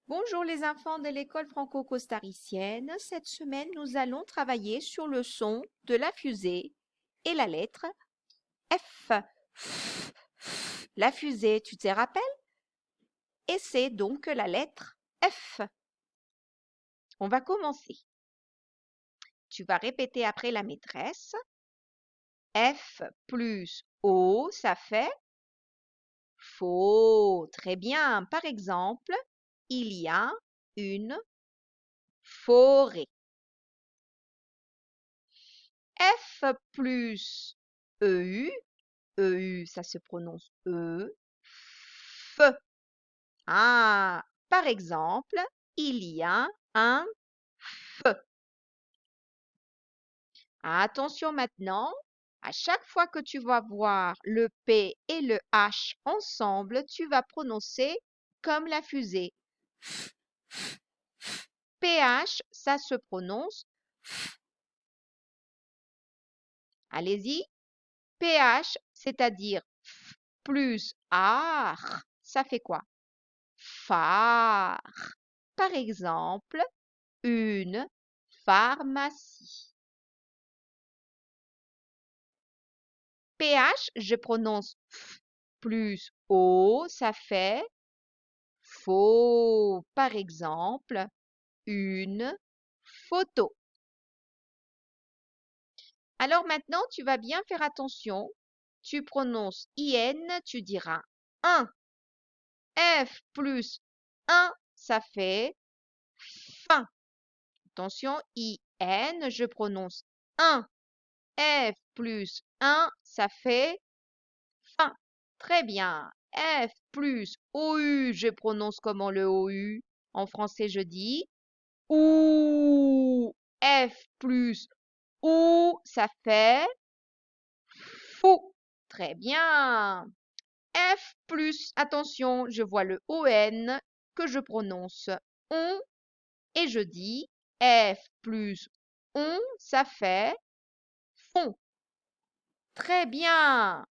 Bonjour les enfants de l'école franco-costaricienne. Cette semaine, nous allons travailler sur le son de la fusée et la lettre F. La fusée, tu te rappelles? Et c'est donc la lettre F. On va commencer. Tu vas répéter après la maîtresse. F plus O, ça fait faux. Très bien. Par exemple, il y a une forêt. F plus EU, EU, ça se prononce E, F. Ah, par exemple, il y a un feu. Attention maintenant, à chaque fois que tu vas voir le P et le H ensemble, tu vas prononcer comme la fusée. PH, ça se prononce. Allez-y. PH, c'est-à-dire plus AR, ça fait quoi? Phare. Par exemple, une pharmacie. PH, je prononce F plus O, ça fait faux. Par exemple, une photo. Alors maintenant, tu vas bien faire attention. Tu prononces IN, tu diras un. F plus 1, ça fait fin. Attention, IN, je prononce un. F plus 1, ça fait fin. Très bien. F plus OU, je prononce comment le OU? En français, je dis OU. F plus OU, ça fait fou. Très bien. F plus, attention, je vois le ON que je prononce on et je dis F plus on, ça fait fond. Très bien.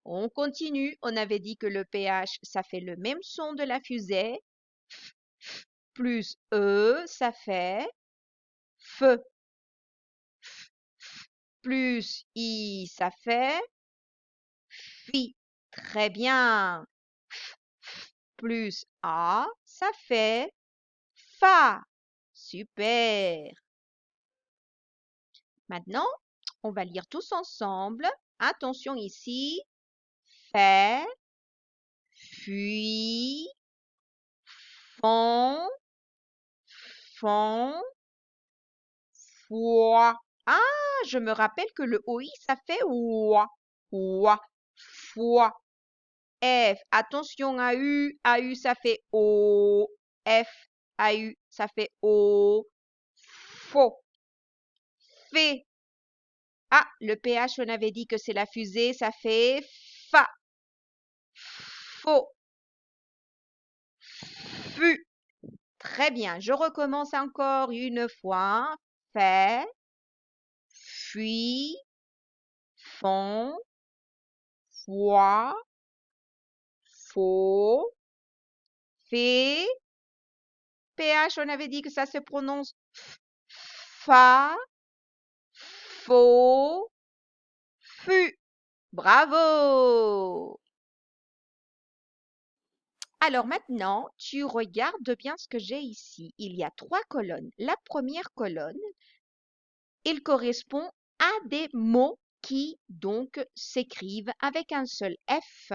On continue. On avait dit que le PH, ça fait le même son de la fusée. Plus E, ça fait feu. Plus I, ça fait fi. Très bien. Plus A, ça fait fa. Super. Maintenant, on va lire tous ensemble. Attention ici. Fait, fuit, fond, fond, foi. Ah, je me rappelle que le OI, ça fait oua, oua, foi. F, attention à U, ça fait O. F, AU, ça fait O. Faux. Fait. Ah, le PH, on avait dit que c'est la fusée, ça fait fa. Faux. Fu. Très bien, je recommence encore une fois. Fait, fuit, fond, foi, faux, fait. PH, on avait dit que ça se prononce fa, faux, fu. Bravo! Alors maintenant, tu regardes bien ce que j'ai ici. Il y a 3 colonnes. La première colonne, il correspond à des mots qui donc s'écrivent avec un seul F.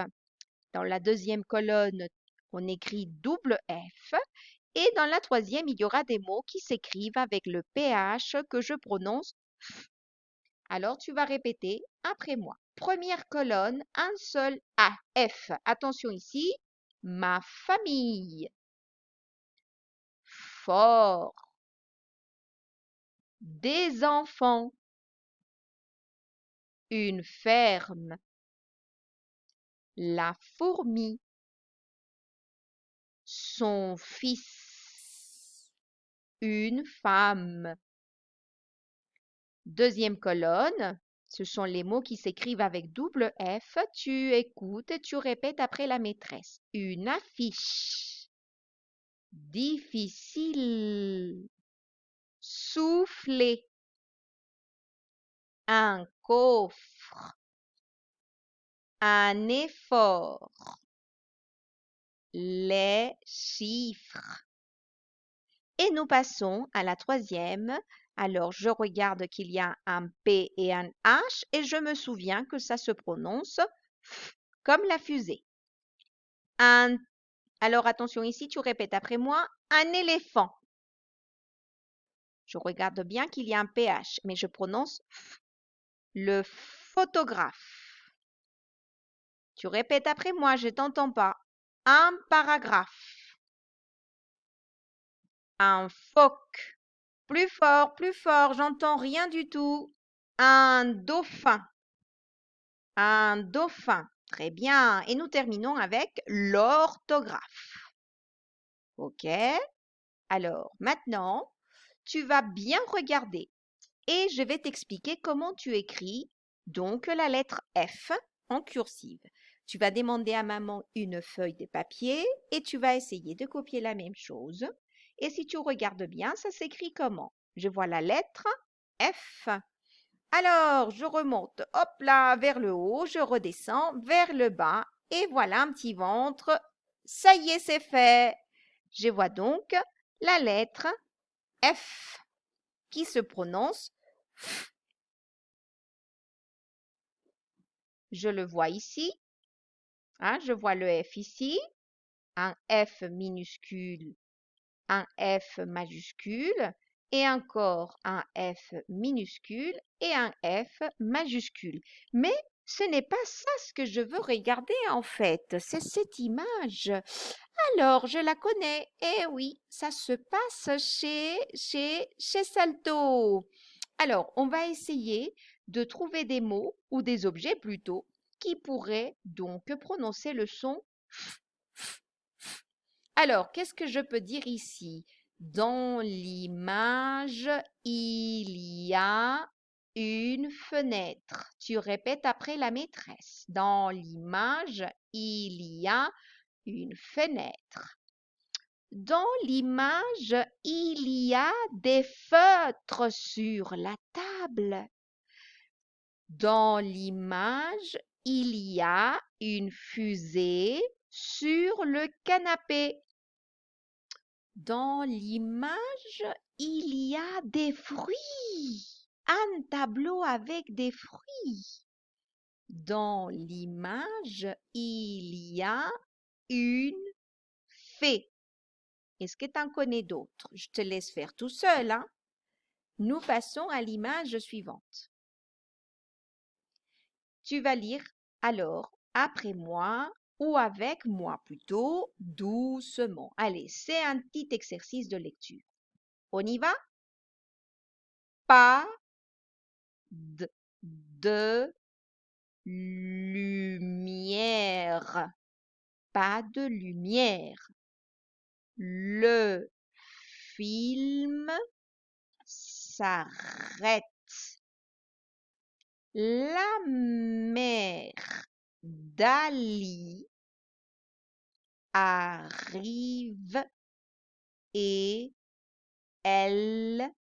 Dans la deuxième colonne, on écrit double F. Et dans la troisième, il y aura des mots qui s'écrivent avec le PH que je prononce F. Alors, tu vas répéter après moi. Première colonne, un seul A, F. Attention ici, ma famille. Fort. Des enfants. Une ferme. La fourmi. Son fils. Une femme. Deuxième colonne, ce sont les mots qui s'écrivent avec double F. Tu écoutes et tu répètes après la maîtresse. Une affiche. difficile, souffler, un coffre, un effort, les chiffres. Et nous passons à la troisième. Alors, je regarde qu'il y a un P et un H et je me souviens que ça se prononce F comme la fusée. Alors, attention ici, tu répètes après moi, un éléphant. Je regarde bien qu'il y a un PH, mais je prononce F. Le photographe. Tu répètes après moi, je t'entends pas. Un paragraphe. Un phoque. Plus fort, j'entends rien du tout. Un dauphin. Un dauphin. Très bien. Et nous terminons avec l'orthographe. OK? Alors, maintenant, tu vas bien regarder et je vais t'expliquer comment tu écris donc la lettre F en cursive. Tu vas demander à maman une feuille de papier et tu vas essayer de copier la même chose. Et si tu regardes bien, ça s'écrit comment? Je vois la lettre F. Alors, je remonte, hop là, vers le haut, je redescends vers le bas et voilà un petit ventre. Ça y est, c'est fait. Je vois donc la lettre F qui se prononce F. Je le vois ici. Hein, je vois le F ici. Un F minuscule, un F majuscule et encore un F minuscule et un F majuscule. Mais ce n'est pas ça ce que je veux regarder en fait, c'est cette image. Alors, je la connais. Eh oui, ça se passe chez Salto. Alors, on va essayer de trouver des mots ou des objets plutôt qui pourraient donc prononcer le son F. Alors, qu'est-ce que je peux dire ici? Dans l'image, il y a une fenêtre. Tu répètes après la maîtresse. Dans l'image, il y a une fenêtre. Dans l'image, il y a des feutres sur la table. Dans l'image, il y a une fusée sur le canapé. Dans l'image, il y a des fruits. Un tableau avec des fruits. Dans l'image, il y a une fée. Est-ce que tu en connais d'autres? Je te laisse faire tout seul, hein? Nous passons à l'image suivante. Tu vas lire alors après moi ou avec moi plutôt, doucement. Allez, c'est un petit exercice de lecture. On y va? Pas de lumière. Pas de lumière. Le film s'arrête. La mère d'Ali arrive et elle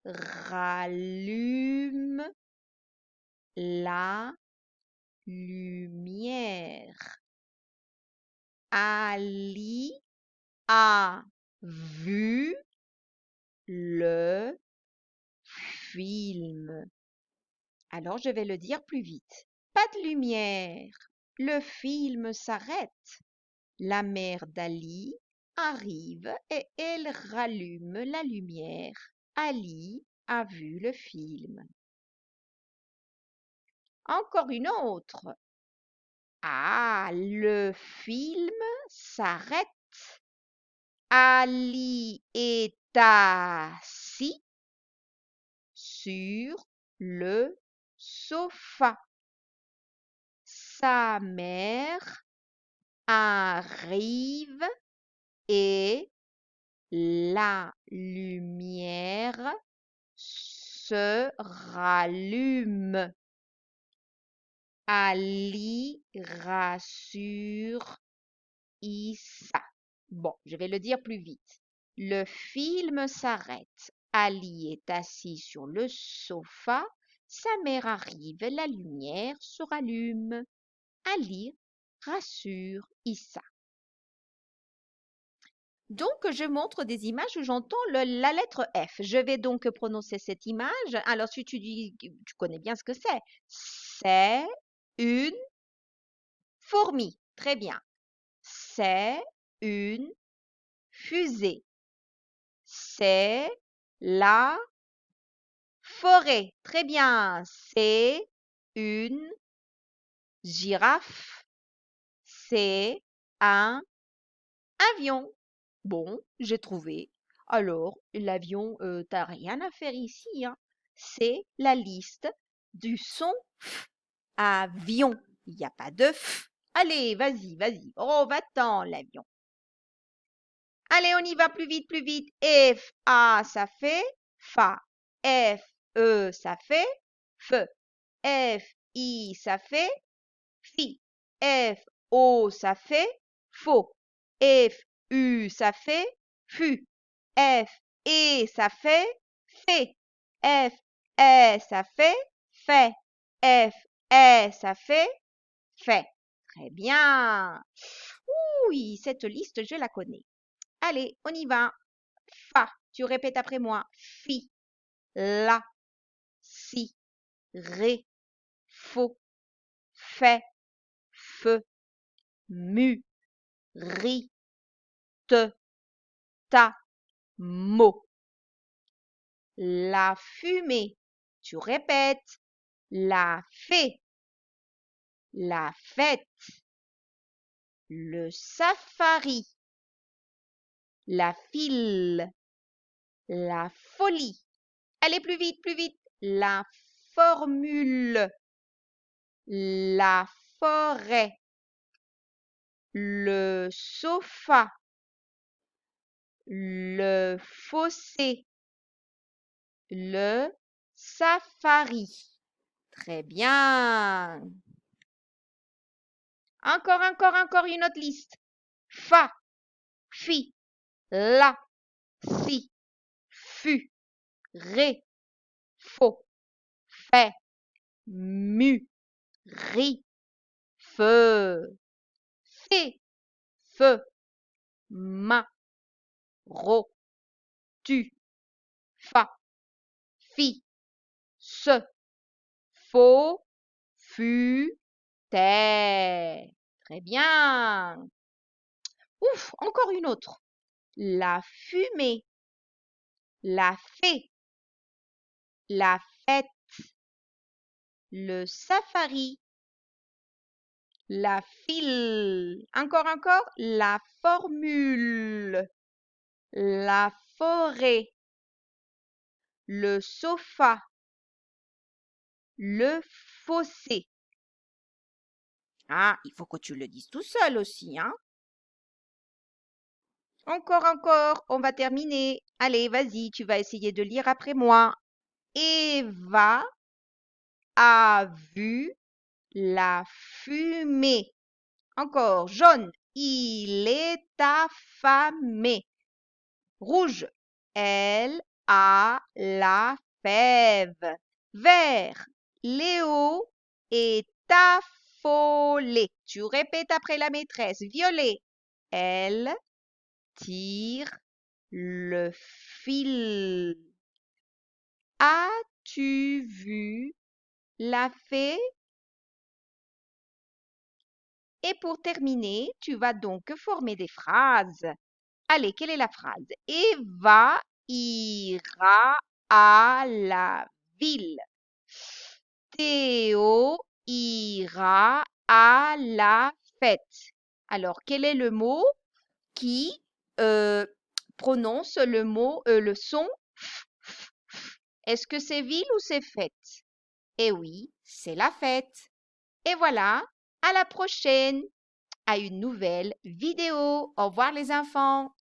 rallume la lumière. Ali a vu le film. Alors je vais le dire plus vite. Pas de lumière. Le film s'arrête. La mère d'Ali arrive et elle rallume la lumière. Ali a vu le film. Encore une autre. Ah, le film s'arrête. Ali est assis sur le sofa. Sa mère arrive et la lumière se rallume. Ali rassure Issa. Bon, je vais le dire plus vite. Le film s'arrête. Ali est assis sur le sofa. Sa mère arrive, la lumière se rallume. Ali rassure Issa. Donc, je montre des images où j'entends la lettre F. Je vais donc prononcer cette image. Alors, si tu dis, tu connais bien ce que c'est. C'est une fourmi. Très bien. C'est une fusée. C'est la forêt. Très bien. C'est une girafe. C'est un avion. Bon, j'ai trouvé. Alors, l'avion, t'as rien à faire ici, hein. C'est la liste du son F. Avion. Il n'y a pas de F. Allez, vas-y, vas-y. Oh, va-t'en, l'avion. Allez, on y va plus vite, plus vite. F, A, ça fait Fa. F, E, ça fait Fe. F, I, ça fait Fi. F, O, ça fait Faux. F, U, ça fait Fu. F, E, ça fait Fait. F, E, ça fait Fait. F, E, ça fait Fait. Très bien. Oui, cette liste, je la connais. Allez, on y va. Fa, tu répètes après moi. Fi, la, si, ré, faux, fait, feu, mu, ri, te, ta, mo. La fumée, tu répètes. La fée, la fête, le safari, la file, la folie. Allez plus vite, plus vite. La formule, la forêt, le sofa, le fossé, le safari. Très bien. Encore une autre liste. Fa, fi, la, si, fu, ré, faux, fait, mu, ri, feu, fé, feu, ma, ro, tu, fa, fi, se, faux, fu, terre. Très bien. Ouf, encore une autre. La fumée, la fée, la fête, le safari, la file. Encore, la formule, la forêt, le sofa, le fossé. Ah, il faut que tu le dises tout seul aussi, hein? Encore, on va terminer. Allez, vas-y, tu vas essayer de lire après moi. Eva a vu la fumée. Encore, jaune, il est affamé. Rouge, elle a la fève. Vert, Léo est affolé. Tu répètes après la maîtresse. Violet, elle tire le fil. As-tu vu la fée? Et pour terminer, tu vas donc former des phrases. Allez, quelle est la phrase? Eva ira à la ville. Théo ira à la fête. Alors, quel est le mot qui prononce le son f, f, f? Est-ce que c'est ville ou c'est fête? Eh oui, c'est la fête. Et voilà, à la prochaine, à une nouvelle vidéo. Au revoir les enfants.